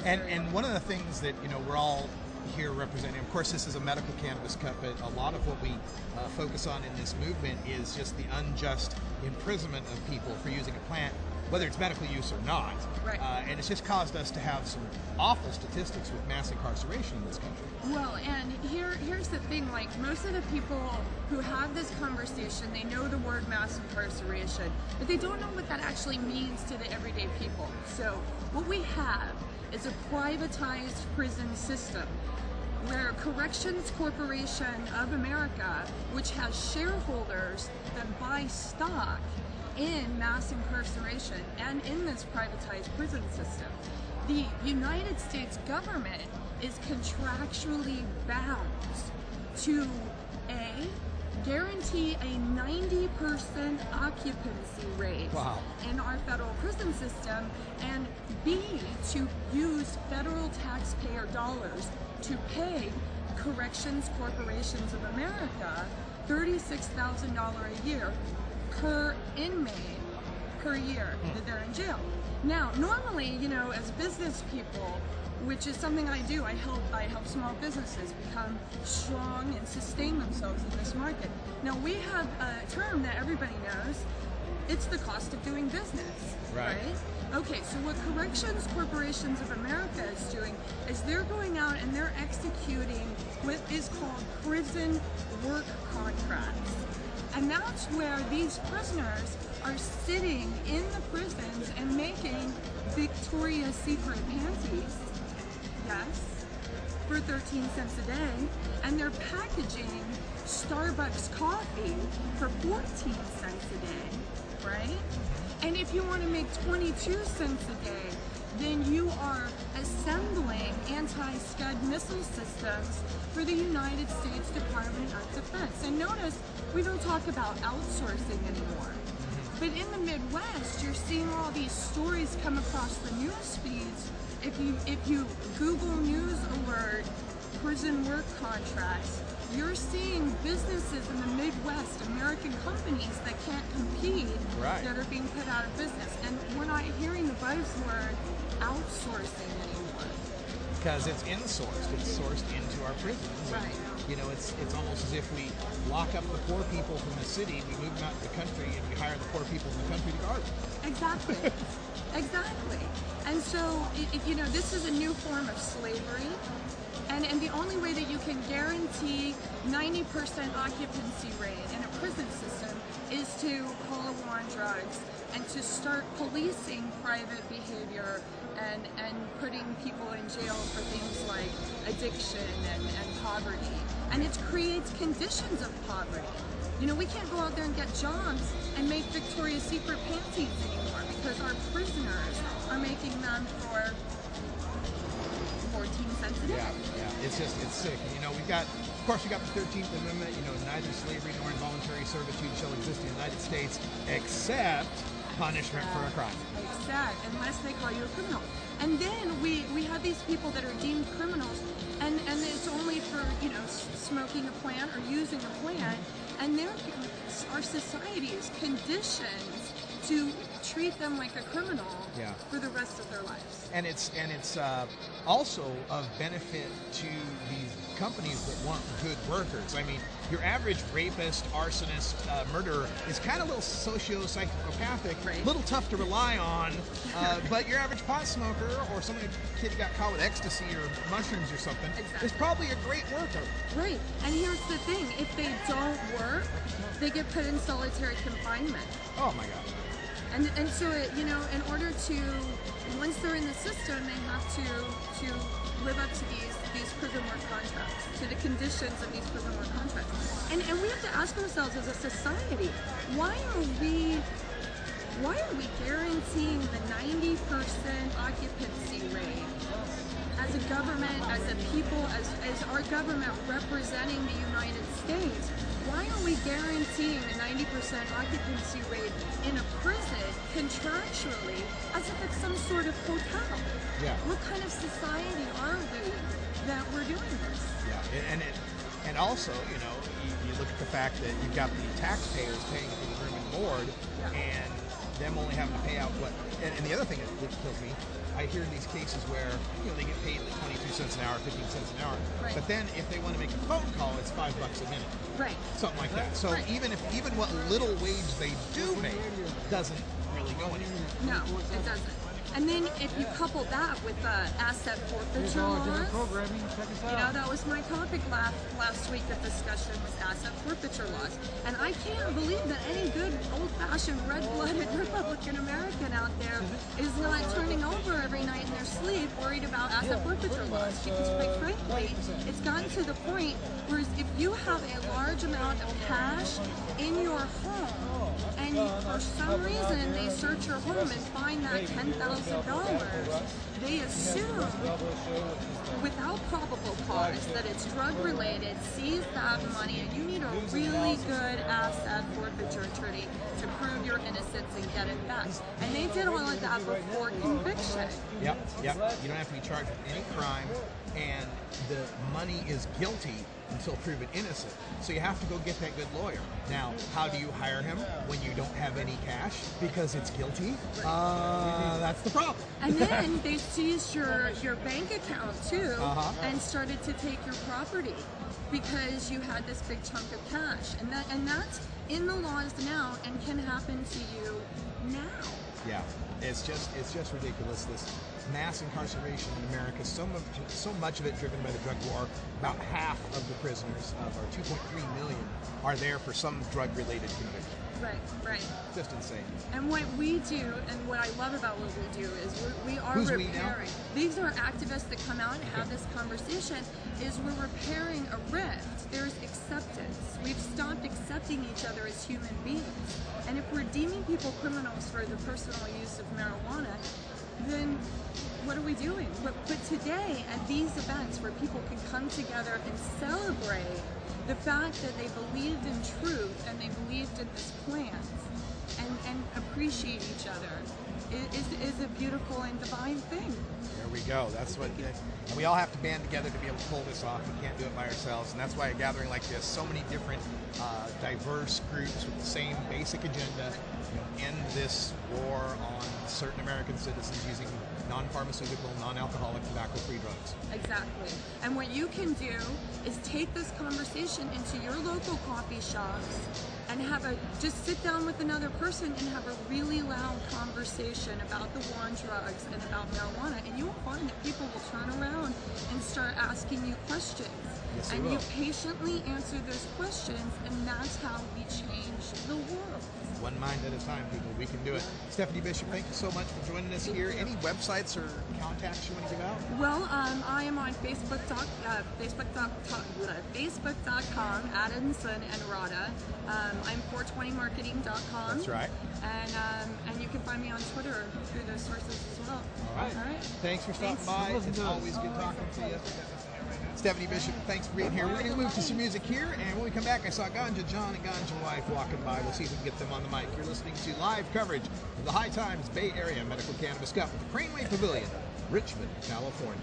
And one of the things that we're all here representing, of course, this is a medical cannabis cup, but a lot of what we focus on in this movement is just the unjust imprisonment of people for using a plant, whether it's medical use or not. Right. And it's just caused us to have some awful statistics with mass incarceration in this country. Well, and here's the thing, like most of the people who have this conversation, they know the word mass incarceration, but they don't know what that actually means to the everyday people. So what we have is a privatized prison system where Corrections Corporation of America, which has shareholders that buy stock in mass incarceration and in this privatized prison system, the United States government is contractually bound to A, guarantee a 90% occupancy rate in our federal prison system, and B, to use federal taxpayer dollars to pay Corrections Corporations of America $36,000 a year per inmate per year that they're in jail. Now, normally, as business people, which is something I do, I help small businesses become strong and sustain themselves in this market. Now, we have a term that everybody knows. It's the cost of doing business, right? Okay, so what Corrections Corporations of America is doing is they're going out and they're executing what is called prison work contracts. And that's where these prisoners are sitting in the prisons and making Victoria's Secret panties, yes, for 13 cents a day, and they're packaging Starbucks coffee for 14 cents a day, right? And if you want to make 22 cents a day, then you are assembling anti-Scud missile systems for the United States Department of Defense. And notice, we don't talk about outsourcing anymore. But in the Midwest, you're seeing all these stories come across the news feeds. If you Google News Alert prison work contracts, you're seeing businesses in the Midwest, American companies that can't compete, that are being put out of business. And we're not hearing the buzzword outsourcing anymore. Because it's insourced. It's sourced into our prisons. Right. It's almost as if we lock up the poor people from the city, we move them out to the country, and we hire the poor people in the country to guard them. Exactly. Exactly. And so, this is a new form of slavery. And the only way that you can guarantee 90% occupancy rate in a prison system is to call a war on drugs and to start policing private behavior and putting people in jail for things like addiction and poverty. And it creates conditions of poverty. We can't go out there and get jobs and make Victoria's Secret panties anymore because our prisoners are making them for 14 cents a day. Yeah, it's sick. We got the 13th Amendment, neither slavery nor involuntary servitude shall exist in the United States except punishment for a crime. Except, unless they call you a criminal. And then we have these people that are deemed criminals, and it's only for, smoking a plant or using a plant, and our society is conditioned to treat them like a criminal for the rest of their lives. And it's also of benefit to these companies that want good workers. I mean, your average rapist, arsonist, murderer is kind of a little socio-psychopathic, a little tough to rely on, but your average pot smoker or some kid who got caught with ecstasy or mushrooms or something is probably a great worker. Right, and here's the thing, if they don't work, they get put in solitary confinement. Oh my God. And so, in order to, once they're in the system, they have to live up to these prison work contracts, to the conditions of these prison work contracts. And we have to ask ourselves as a society, why are we guaranteeing the 90% occupancy rate as a government, as a people, as our government representing the United States? Why are we guaranteeing a 90% occupancy rate in a prison contractually as if it's some sort of hotel? Yeah. What kind of society are we that we're doing this? Yeah, and also, you look at the fact that you've got the taxpayers paying for the room and board, and them only having to pay out what? And the other thing that kills me I hear these cases where they get paid like 22 cents an hour, 15 cents an hour, Right. but then if they want to make a phone call, it's $5 a minute, Right. something like that. So Right. even what little wage they do make doesn't really go anywhere. No, it doesn't. And then if you couple that with asset forfeiture laws, that was my topic last week of discussion was asset forfeiture laws. And I can't believe that any good old-fashioned red-blooded Republican American out there is not turning over every night in their sleep worried about asset forfeiture laws. Because quite frankly, it's gotten to the point where if you have a large amount of cash in your home and for some reason they search your home and find that $10,000, they assume without probable cause that it's drug related, seize that money, and you need a really good asset forfeiture attorney to prove your innocence and get it back. And they did all of that before conviction. Yep. You don't have to be charged with any crime, and the money is guilty until proven innocent. So you have to go get that good lawyer. Now, how do you hire him when you don't have any cash because it's guilty? That's the problem. And then they seized your bank account too, and started to take your property because you had this big chunk of cash, and that's in the laws now and can happen to you now. Yeah, it's just ridiculous. This mass incarceration in America, so much of it driven by the drug war. About half of the prisoners, of our 2.3 million, are there for some drug-related conviction. Right. Just insane. And what we do, and what I love about what we do, is we are Who's repairing. we now? These are activists that come out and have this conversation. Is we're repairing a rift. There's acceptance. We've stopped accepting each other as human beings. And if we're deeming people criminals for the personal use of marijuana, then what are we doing? But today, at these events where people can come together and celebrate the fact that they believed in truth and they believed in this plan and appreciate each other is a beautiful and divine thing. There we go. That's what, and we all have to band together to be able to pull this off. We can't do it by ourselves, and that's why a gathering like this, so many different diverse groups with the same basic agenda, end this war on certain American citizens using non-pharmaceutical, non-alcoholic, tobacco-free drugs. Exactly. And what you can do is take this conversation into your local coffee shops and just sit down with another person and have a really loud conversation about the war on drugs and about marijuana, and you will find that people will turn around and start asking you questions. Yes, they and will. you patiently answer those questions, and that's how we change the world. One mind at a time, people. We can do it. Stephanie Bishop, thank you so much for joining us here. Any websites or contacts you want to give out? Well, I am on Facebook.com, Adamson and Rada. I'm 420marketing.com. That's right. And you can find me on Twitter through those sources as well. All right. Thanks for stopping by. It's always good talking to you. Stephanie Bishop, thanks for being here. We're going to move to some music here, and when we come back, I saw Ganja John and Ganja Wife walking by. We'll see if we can get them on the mic. You're listening to live coverage of the High Times Bay Area Medical Cannabis Cup at the Craneway Pavilion, Richmond, California.